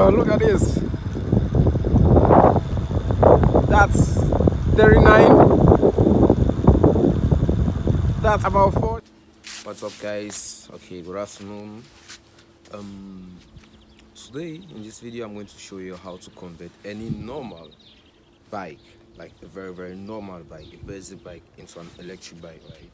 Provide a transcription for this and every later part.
Yo, look at this. That's 39. That's about 40. What's up, guys? Okay, good afternoon. Today in this video I'm going to show you how to convert any normal bike, like a very normal bike, a basic bike, into an electric bike, right?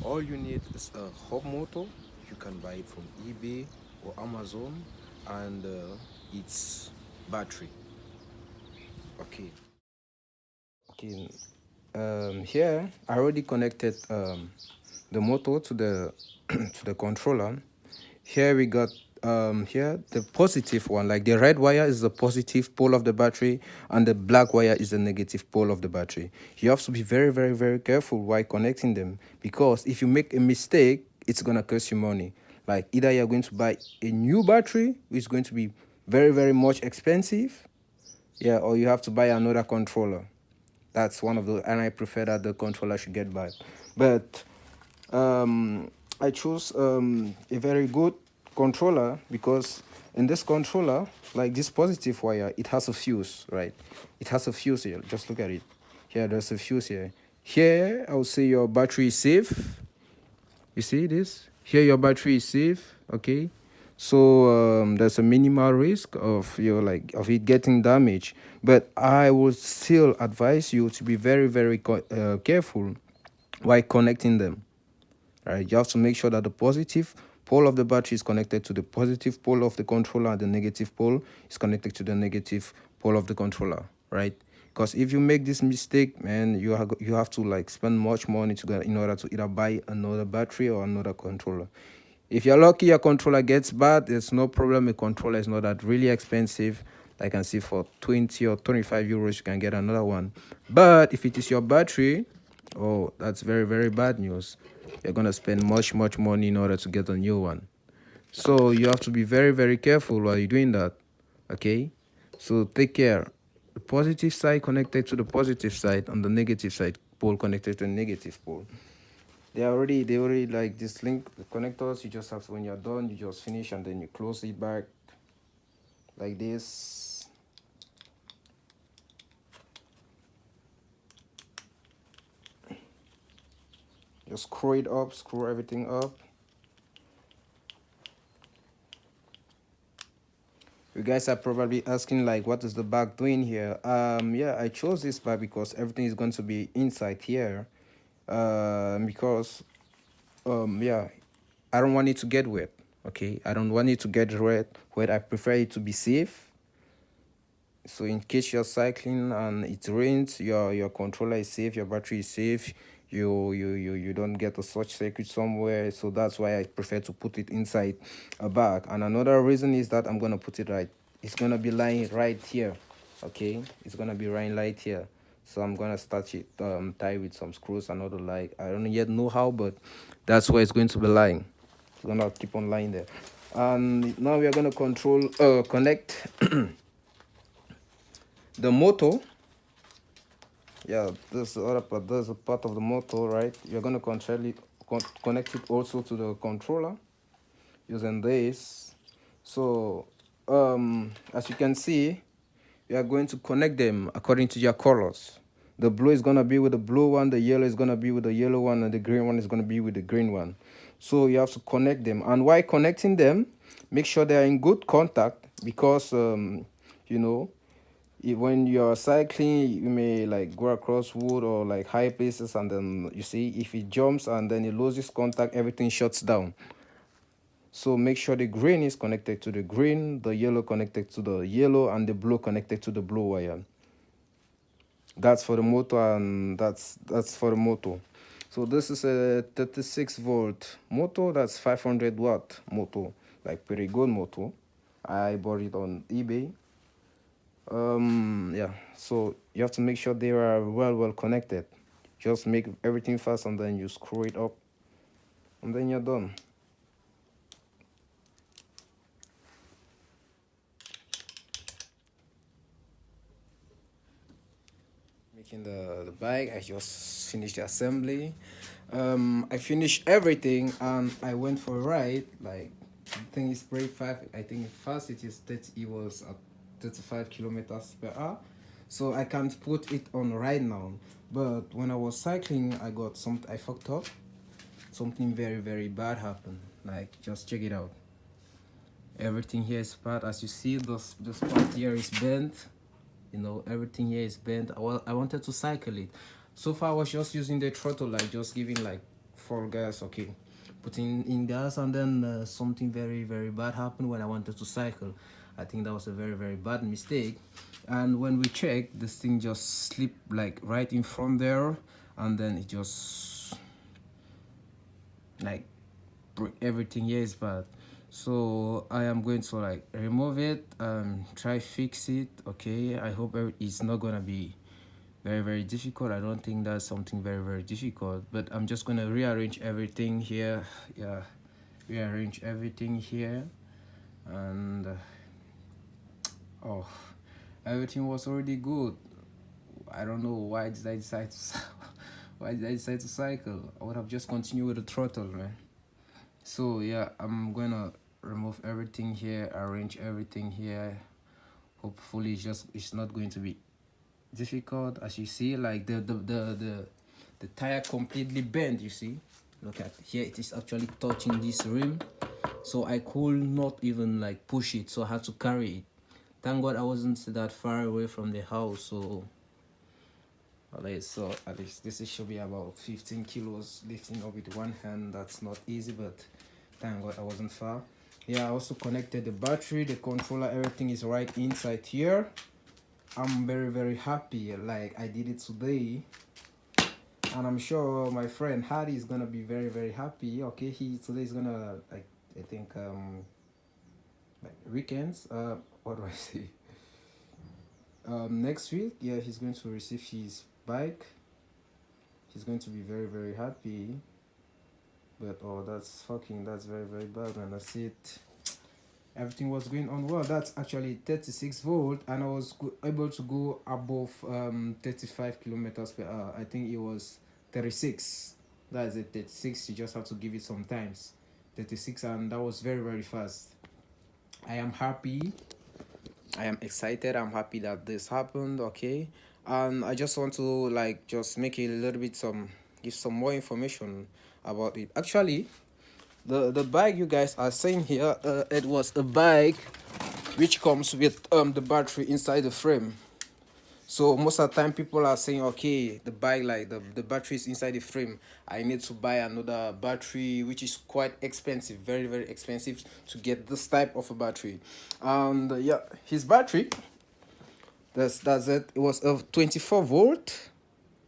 All you need is a hub motor. You can buy it from eBay or Amazon, and its battery. Okay. Here I already connected the motor to the to the controller. Here we got here the positive one, like the red wire is the positive pole of the battery and the black wire is the negative pole of the battery. You have to be very careful while connecting them, because if you make a mistake, it's gonna cost you money. Like either you're going to buy a new battery, which is going to be very much expensive, yeah, or you have to buy another controller. That's one of the, and I prefer that the controller should get back. But I chose a very good controller, because in this controller, like this positive wire, it has a fuse, right? It has a fuse here. Just look at it. Here, there's a fuse here. Here, I would say your battery is safe. You see this? Here, your battery is safe. Okay. So there's a minimal risk of of it getting damaged, but I would still advise you to be very careful while connecting them. Right, you have to make sure that the positive pole of the battery is connected to the positive pole of the controller, and the negative pole is connected to the negative pole of the controller, right? Because if you make this mistake, man, you have to like spend much money to get in order to either buy another battery or another controller. If you're lucky your controller gets bad, it's no problem. A controller is not that really expensive. I can see for 20 or 25 euros you can get another one. But if it is your battery, oh, that's very bad news. You're gonna spend much money in order to get a new one. So you have to be very careful while you're doing that. Okay, so take care. The positive side connected to the positive side, and the negative side pole connected to the negative pole. They already like this link the connectors. You just have to, when you're done, you just finish and then you close it back like this. Just screw it up, screw everything up. You guys are probably asking like, what is the back doing here? Yeah, I chose this back because everything is going to be inside here. Because yeah, I don't want it to get wet. Okay, I don't want it to get wet. I prefer it to be safe. So in case you're cycling and it rains, your controller is safe, your battery is safe, you don't get a short circuit somewhere. So that's why I prefer to put it inside a bag. And another reason is that I'm gonna put it right, it's gonna be lying right here. Okay, it's gonna be lying right here. So I'm gonna start it tie with some screws and other, like, I don't yet know how, but that's where it's going to be lying. It's gonna keep on lying there. And now we are gonna connect the motor. Yeah, this is the other part. There's a part of the motor, right? You're gonna connect it also to the controller using this. So as you can see, we are going to connect them according to your colors. The blue is gonna be with the blue one, the yellow is gonna be with the yellow one, and the green one is gonna be with the green one. So you have to connect them, and while connecting them, make sure they are in good contact, because you know, when you're cycling, you may like go across wood or like high places, and then you see if it jumps and then it loses contact, everything shuts down. So make sure the green is connected to the green, the yellow connected to the yellow, and the blue connected to the blue wire. That's for the motor, and that's for the motor. So this is a 36-volt motor. That's 500-watt motor, like pretty good motor. I bought it on eBay. Yeah, so you have to make sure they are well connected. Just make everything fast, and then you screw it up, and then you're done. Making the bike, I just finished the assembly. I finished everything and I went for a ride. Like thing is pretty fast. I think fast it is 30, it was at 35 kilometers per hour. So I can't put it on right now. But when I was cycling, I fucked up. Something very, very bad happened. Like, just check it out. Everything here is bad. As you see, this part here is bent. You know, everything here is bent. I wanted to cycle it. So far, I was just using the throttle, like just giving like full gas, okay, putting in gas, and then something very, very bad happened when I wanted to cycle. I think that was a very, very bad mistake. And when we checked, this thing just slipped like right in front there, and then it just like everything here is bad. So I am going to like remove it and try fix it. Okay, I hope it's not gonna be very, very difficult. I don't think that's something very, very difficult, but I'm just gonna rearrange everything here. Yeah, rearrange everything here. And oh, everything was already good. I don't know why did I decide to why did I decide to cycle. I would have just continued with the throttle, man. So yeah, I'm gonna remove everything here, arrange everything here. Hopefully it's not going to be difficult. As you see, like the tire completely bent. You see, look at here, it is actually touching this rim, so I could not even like push it, so I had to carry it. Thank God I wasn't that far away from the house. So at least this should be about 15 kilos lifting up with one hand. That's not easy, but thank God I wasn't far. Yeah, I also connected the battery, the controller, everything is right inside here. I'm very, very happy. Like, I did it today, and I'm sure my friend Hardy is gonna be very, very happy. Okay, today is gonna, like, I think like weekends, what do I say, next week, yeah, he's going to receive his bike. He's going to be very, very happy. But oh, that's very, very bad. And that's it. Everything was going on well. That's actually 36 volt, and I was able to go above 35 kilometers per hour. I think it was 36. That's it, 36. You just have to give it some times. 36, and that was very, very fast. I am happy. I am excited. I'm happy that this happened. Okay, and I just want to like just make a little bit give some more information about it. Actually, the bike you guys are seeing here, it was a bike which comes with the battery inside the frame. So most of the time people are saying, okay, the bike, like the battery is inside the frame, I need to buy another battery, which is quite expensive, very, very expensive to get this type of a battery. And yeah, his battery, that's it. It was a 24 volt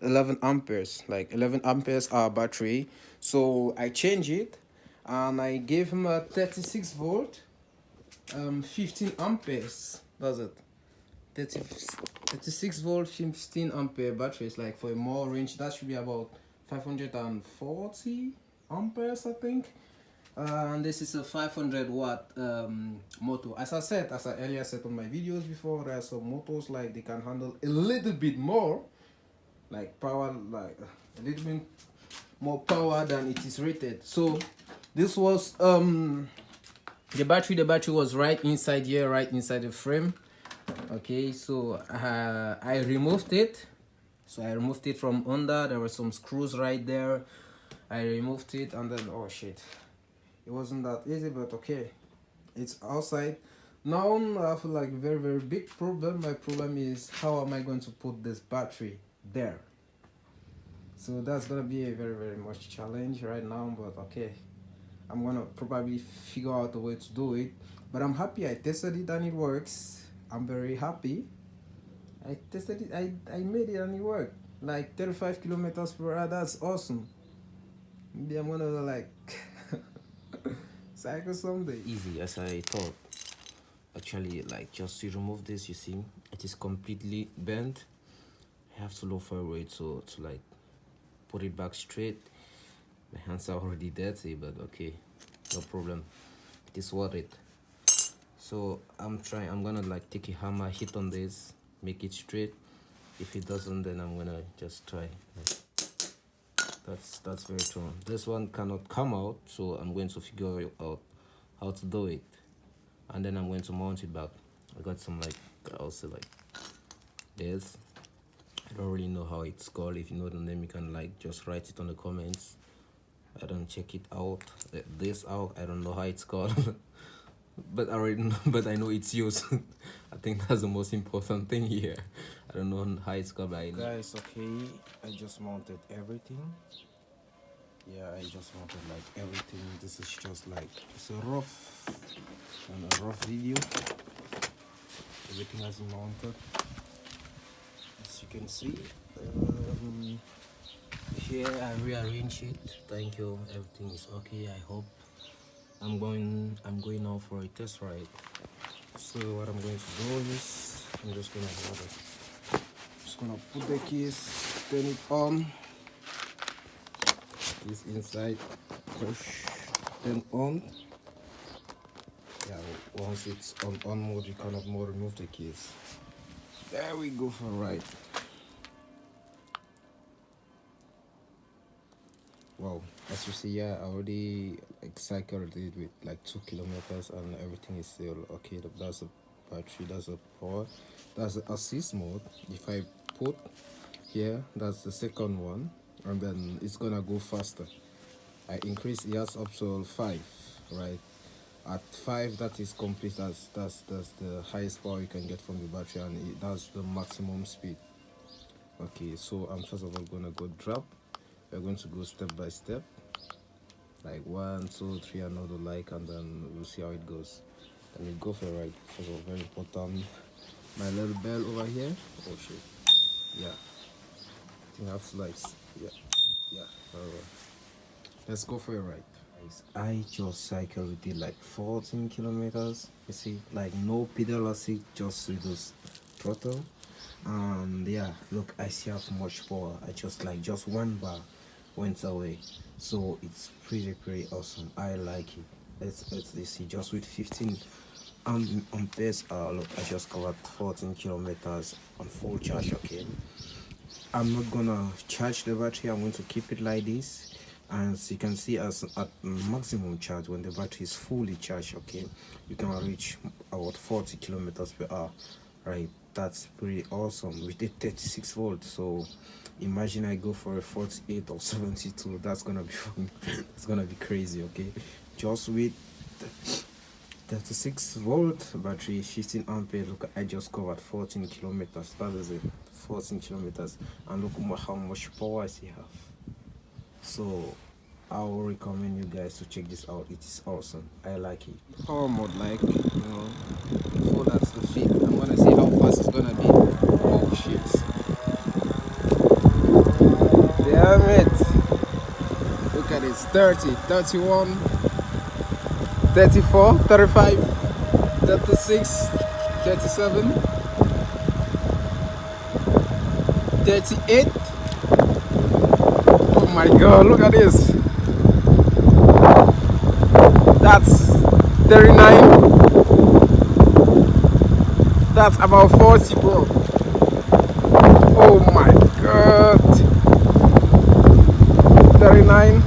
11 amperes, like 11 amperes hour battery. So I changed it, and I gave him a 36 volt 15 amperes. That's it. 36 volt 15 ampere batteries. Like, for a more range, that should be about 540 amperes, I think. And this is a 500 watt motor. As I earlier said on my videos before, there are some motors like they can handle a little bit more, like power, like a little bit more power than it is rated. So this was the battery was right inside here, right inside the frame. Okay, so I removed it. So I removed it from under. There were some screws right there. I removed it, and then oh shit, it wasn't that easy, but okay, it's outside now. I feel like very, very big problem. My problem is, how am I going to put this battery there? So that's gonna be a very, very much challenge right now, but okay, I'm gonna probably figure out a way to do it. But I'm happy I tested it and it works. I'm very happy. I tested it, I made it and it worked. Like 35 kilometers per hour, that's awesome. Maybe I'm gonna like cycle someday. Easy as I thought. Actually, like, just to remove this, you see, it is completely bent. I have to look for a way to like put it back straight. My hands are already dirty, but okay, no problem. It is worth it. So I'm gonna like take a hammer, hit on this, make it straight. If it doesn't, then I'm gonna just try. Like, that's very true. This one cannot come out, so I'm going to figure out how to do it, and then I'm going to mount it back. I got some like, I'll say like this. I don't really know how it's called. If you know the name, you can like just write it on the comments. I don't check it out. This out, I don't know how it's called. But I already know, but I know it's used. I think that's the most important thing here. I don't know how it's called, but I know. Guys, okay, I just mounted everything. Yeah, I just mounted like everything. This is just like, it's a rough video. Everything has been mounted, as you can see. Here I rearrange it. Thank you, everything is okay. I hope. I'm going now for a test ride. So what I'm going to do is I'm just gonna put the keys, turn it on. This inside, push, turn on. Yeah, once it's on mode, you cannot more remove the keys. There we go for a ride. Wow, as you see, yeah, I already like cycled it with like 2 kilometers and everything is still okay. That's the battery, that's the power, that's the assist mode. If I put here, that's the second one, and then it's gonna go faster. I increase yes up to 5, right? At 5, that is complete. That's the highest power you can get from the battery, and that's the maximum speed. Okay, so I'm first of all gonna go drop. We're going to go step by step, like 1, 2, 3, and all the like, and then we'll see how it goes. Then we go for a ride. First of all, very important, my little bell over here. Oh shit, yeah, I think I have to like, yeah, alright, let's go for a ride. I just cycled with it like 14 kilometers. You see, like no pedal assist, just with this throttle. And yeah, look, I still have much power. I just like just 1 bar went away, so it's pretty awesome. I like it. Let's see, just with 15 amperes. Look, I just covered 14 kilometers on full charge. Okay, I'm not gonna charge the battery. I'm going to keep it like this. As you can see, as at maximum charge, when the battery is fully charged, okay, you can reach about 40 kilometers per hour, right? That's pretty awesome with a 36 volt. So imagine I go for a 48 or 72. That's gonna be it's gonna be crazy. Okay, just with 36 volt battery, 15 ampere. Look, I just covered 14 kilometers. That is it, 14 kilometers, and look how much power I still have. So I will recommend you guys to check this out. It is awesome. I like it. Power mode, like, you know, before that's the fit. I'm gonna see how fast it's gonna be. Oh shit. Damn it. Look at this. 30, 31, 34, 35, 36, 37, 38. Oh my god, look at this. That's 39. That's about 40, bro. Oh my god. 39.